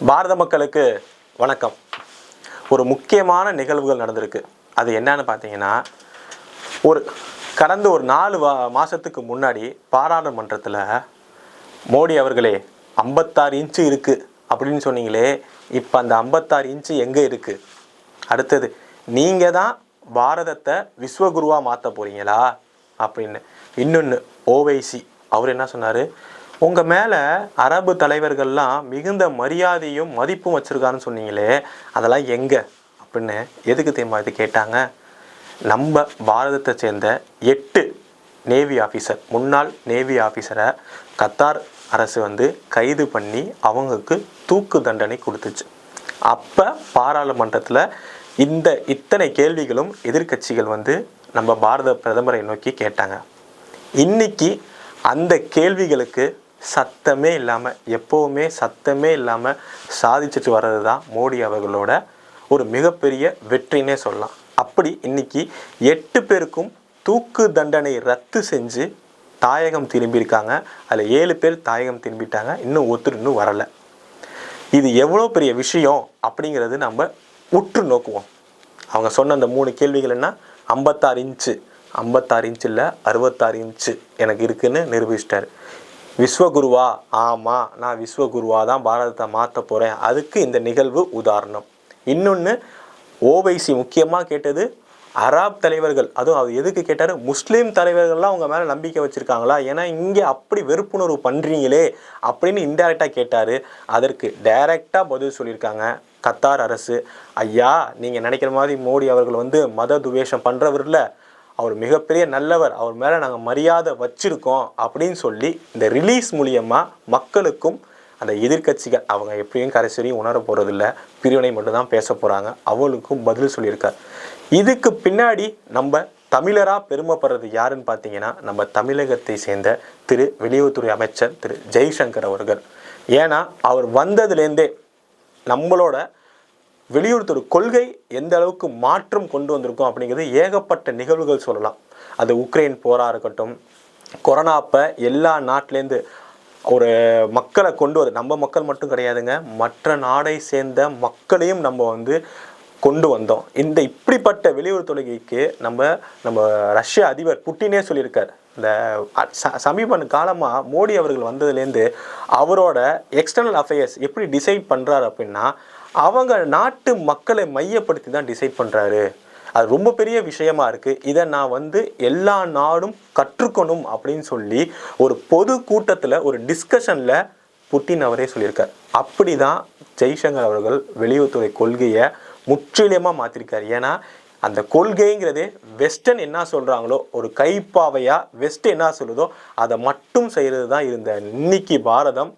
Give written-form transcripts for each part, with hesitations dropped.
பாரத மக்களுக்கு வணக்கம். ஒரு முக்கியமான நிகழ்வுகள் நடந்திருக்கு. அது என்னன்னு பார்த்தீங்கன்னா, கடந்த ஒரு 4 மாதத்துக்கு முன்னாடி பாராளுமன்றத்தில் மோடி அவர்களே 56 இன்ச்சு இருக்குது அப்படின்னு சொன்னீங்களே, இப்போ அந்த 56 இன்ச்சு எங்கே இருக்குது? அடுத்தது நீங்கள் தான் பாரதத்தை விஸ்வகுருவாக மாற்ற போகிறீங்களா அப்படின்னு. இன்னொன்று ஓவைசி அவர் என்ன சொன்னார், உங்கள் மேலே அரபு தலைவர்கள்லாம் மிகுந்த மரியாதையும் மதிப்பும் வச்சுருக்காருன்னு சொன்னீங்களே, அதெல்லாம் எங்கே அப்படின்னு எதுக்கு தெரியுமா இது கேட்டாங்க. நம்ம பாரதத்தை சேர்ந்த 8 நேவி ஆஃபீஸர், முன்னாள் நேவி ஆஃபீஸரை கத்தார் அரசு கைது பண்ணி அவங்களுக்கு தூக்கு தண்டனை கொடுத்துச்சு. அப்போ பாராளுமன்றத்தில் இத்தனை கேள்விகளும் எதிர்க்கட்சிகள் நம்ம பாரத பிரதமரை நோக்கி கேட்டாங்க. இன்னைக்கு அந்த கேள்விகளுக்கு சத்தமே இல்லாமல், எப்போவுமே சத்தமே இல்லாமல் சாதிச்சுட்டு வர்றது தான் மோடி அவர்களோட ஒரு மிகப்பெரிய வெற்றினே சொல்லலாம். அப்படி இன்னைக்கு 8 பேருக்கும் தூக்கு தண்டனை ரத்து செஞ்சு தாயகம் திரும்பியிருக்காங்க. அதில் 7 பேர் தாயகம் திரும்பிட்டாங்க, இன்னும் ஒருத்தர் வரலை. இது எவ்வளோ பெரிய விஷயம் அப்படிங்கிறது நம்ம உற்று நோக்குவோம். அவங்க சொன்ன அந்த 3 கேள்விகள் என்ன, 56 இன்ச்சு 56 இன்ச்சு இல்லை 66 இன்ச்சு எனக்கு இருக்குன்னு நிரூபிச்சிட்டார். விஸ்வகுருவா, ஆமாம் நான் விஸ்வகுருவா தான் பாரதத்தை மாற்ற போகிறேன், அதுக்கு இந்த நிகழ்வு உதாரணம். இன்னொன்று ஓவைசி முக்கியமாக கேட்டது அரப் தலைவர்கள், அதுவும் அவர் எதுக்கு கேட்டார், முஸ்லீம் தலைவர்கள்லாம் அவங்க மேலே நம்பிக்கை வச்சுருக்காங்களா, ஏன்னா இங்கே அப்படி வெறுப்புணர்வு பண்ணுறீங்களே அப்படின்னு இன்டைரக்டாக கேட்டார். அதற்கு டைரெக்டாக பதில் சொல்லியிருக்காங்க கத்தார் அரசு. ஐயா, நீங்கள் நினைக்கிற மாதிரி மோடி அவர்கள் மத துவேஷம் பண்ணுறவர் இல்லை, அவர் மிகப்பெரிய நல்லவர், அவர் மேலே நாங்கள் மரியாதை வச்சுருக்கோம் அப்படின்னு சொல்லி இந்த ரிலீஸ் மூலியமாக மக்களுக்கும் அந்த எதிர்க்கட்சிகள் அவங்க எப்படியும் கடைசியும் உணர போகிறதில்ல, பிரிவினை மட்டும்தான் பேச போகிறாங்க, அவளுக்கும் பதில் சொல்லியிருக்கார். இதுக்கு பின்னாடி நம்ம தமிழராக பெருமைப்படுறது யாருன்னு பார்த்தீங்கன்னா, நம்ம தமிழகத்தை சேர்ந்த வெளியுறவுத்துறை அமைச்சர் திரு ஜெய்சங்கர் அவர்கள். ஏன்னா அவர் வந்ததுலேருந்தே நம்மளோட வெளியுறவுத்துறை கொள்கை எந்த அளவுக்கு மாற்றம் கொண்டு வந்திருக்கோம் அப்படிங்கிறது ஏகப்பட்ட நிகழ்வுகள் சொல்லலாம். அது உக்ரைன் போராக இருக்கட்டும், கொரோனா அப்போ எல்லா நாட்டிலேருந்து ஒரு மக்களை கொண்டு வந்து, நம்ம மக்கள் மட்டும் கிடையாதுங்க, மற்ற நாடை சேர்ந்த மக்களையும் நம்ம கொண்டு வந்தோம். இப்படிப்பட்ட வெளியுறவுத்துறைக்கு நம்ம ரஷ்ய அதிபர் புட்டினே சொல்லியிருக்கார். இந்த சமீப காலமாக மோடி அவர்கள் வந்ததுலேருந்து அவரோட எக்ஸ்டர்னல் அஃபேர்ஸ் எப்படி டிசைட் பண்ணுறாரு அப்படின்னா, அவங்க நாட்டு மக்களை மையப்படுத்தி தான் டிசைட் பண்ணுறாரு. அது ரொம்ப பெரிய விஷயமா இருக்குது. இதை நான் எல்லா நாடும் கற்றுக்கணும் அப்படின்னு சொல்லி ஒரு பொது கூட்டத்தில் ஒரு டிஸ்கஷனில் புட்டின் அவரே சொல்லியிருக்கார். அப்படி தான் ஜெய்சங்கர் அவர்கள் வெளியுறவுத்துறை கொள்கையை முற்றிலுமாக மாற்றிருக்கார். ஏன்னா அந்த கொள்கைங்கிறதே வெஸ்டர்ன் என்ன சொல்கிறாங்களோ, ஒரு கைப்பாவையாக வெஸ்ட் என்ன சொல்லுதோ அதை மட்டும் செய்கிறது தான் இருந்த இன்னைக்கு பாரதம்.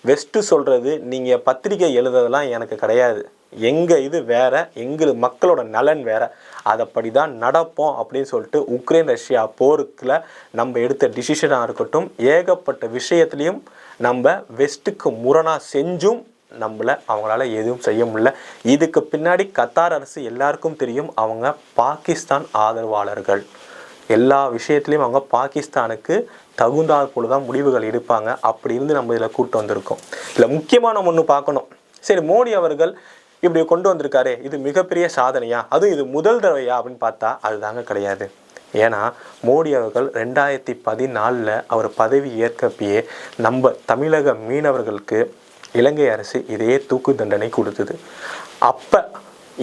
வெஸ்ட்டு சொல்கிறது நீங்கள் பத்திரிகை எழுதுறதெல்லாம் எனக்கு கிடையாது, எங்கள் இது வேறு, எங்கள் மக்களோட நலன் வேறு, அதைப்படி தான் நடப்போம் அப்படின்னு சொல்லிட்டு உக்ரைன் ரஷ்யா போருக்குள்ள நம்ம எடுத்த டிசிஷனாக இருக்கட்டும், ஏகப்பட்ட விஷயத்துலையும் நம்ம வெஸ்ட்டுக்கு முரணாக செஞ்சும் அவங்களால எதுவும் செய்ய முடியல. இதுக்கு பின்னாடி கத்தார் அரசு எல்லாருக்கும் தெரியும், அவங்க பாகிஸ்தான் ஆதரவாளர்கள். எல்லா விஷயத்துலையும் அவங்க பாகிஸ்தானுக்கு தகுந்தாற் போல தான் முடிவுகள் எடுப்பாங்க. அப்படி இருந்து நம்ம இதில் கூட்டு வந்திருக்கோம். இல்லை முக்கியமான ஒன்று பார்க்கணும். சரி, மோடி அவர்கள் இப்படி கொண்டு வந்திருக்காரு, இது மிகப்பெரிய சாதனையா, அதுவும் இது முதல் தடவையா அப்படின்னு பார்த்தா அதுதாங்க கிடையாது. ஏன்னா மோடி அவர்கள் 2014 அவர் பதவி ஏற்கப்பயே நம்ம தமிழக மீனவர்களுக்கு இலங்கை அரசு இதே தூக்கு தண்டனை கொடுத்தது. அப்போ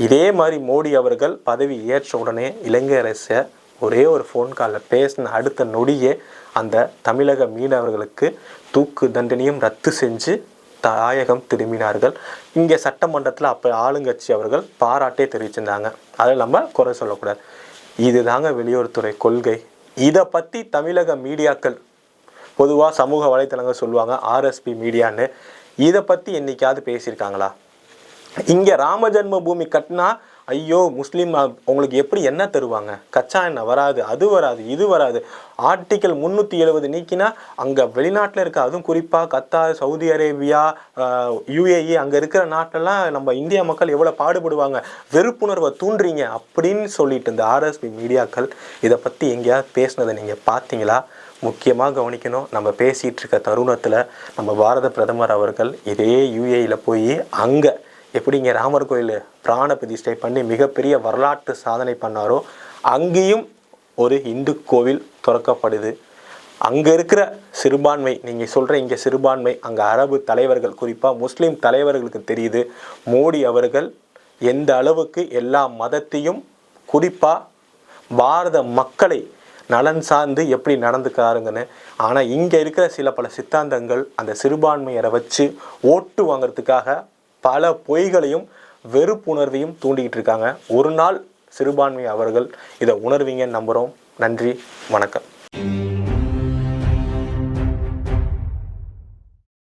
இதே மாதிரி மோடி அவர்கள் பதவி ஏற்ற உடனே இலங்கை அரசை ஒரே ஒரு ஃபோன் காலில் பேசின அடுத்த நொடியே அந்த தமிழக மீனவர்களுக்கு தூக்கு தண்டனையும் ரத்து செஞ்சு தாயகம் திரும்பினார்கள். இங்கே சட்டமன்றத்தில் அப்போ ஆளுங்கட்சி அவர்கள் பாராட்டே தெரிவிச்சிருந்தாங்க. அதில் நம்ம குறை சொல்லக்கூடாது. இது தாங்க வெளியுறவுத்துறை கொள்கை. இதை பற்றி தமிழக மீடியாக்கள், பொதுவாக சமூக வலைத்தளங்கள் சொல்லுவாங்க ஆர்எஸ்பி மீடியான்னு, இதை பற்றி என்றைக்காவது பேசியிருக்காங்களா? இங்கே ராம ஜென்ம பூமி கட்டினா ஐயோ முஸ்லீம் உங்களுக்கு எப்படி என்ன தருவாங்க, கச்சா எண்ணெய் வராது, அது வராது, இது வராது, ஆர்டிக்கல் 370 நீக்கினா அங்கே வெளிநாட்டில் இருக்க, அதுவும் குறிப்பாக கத்தார், சவுதி அரேபியா, யுஏஇ அங்கே இருக்கிற நாட்டெல்லாம் நம்ம இந்தியா மக்கள் எவ்வளோ பாடுபடுவாங்க, வெறுப்புணர்வை தூண்டுறீங்க அப்படின்னு சொல்லிட்டு இந்த ஆர்எஸ்பி மீடியாக்கள் இதை பற்றி எங்கேயாவது பேசினதை நீங்கள் பார்த்தீங்களா? முக்கியமாக கவனிக்கணும். நம்ம பேசிகிட்டு இருக்க தருணத்தில் நம்ம பாரத பிரதமர் அவர்கள் இதே யுஏஇயில் போய் அங்கே எப்படிங்க ராமர் கோயில் பிராண பிரதிஷ்டை பண்ணி மிகப்பெரிய வரலாற்று சாதனை பண்ணாரோ அங்கேயும் ஒரு இந்து கோவில் திறக்கப்படுது. அங்கே இருக்கிற சிறுபான்மை, நீங்கள் சொல்கிற இங்கே சிறுபான்மை, அங்கே அரபு தலைவர்கள், குறிப்பாக முஸ்லீம் தலைவர்களுக்கு தெரியுது மோடி அவர்கள் எந்த அளவுக்கு எல்லா மதத்தையும் குறிப்பாக பாரத மக்களை நலன் சார்ந்து எப்படி நடந்துக்கிறாருங்கன்னு. ஆனால் இங்கே இருக்கிற சில பல சித்தாந்தங்கள் அந்த சிறுபான்மையரை வச்சு ஓட்டு வாங்கிறதுக்காக பல பொய்களையும் வெறுப்புணர்வையும் தூண்டிக்கிட்டு இருக்காங்க. ஒரு நாள் சிறுபான்மை அவர்கள் இதை உணர்வீங்கன்னு நம்புகிறோம். நன்றி, வணக்கம்.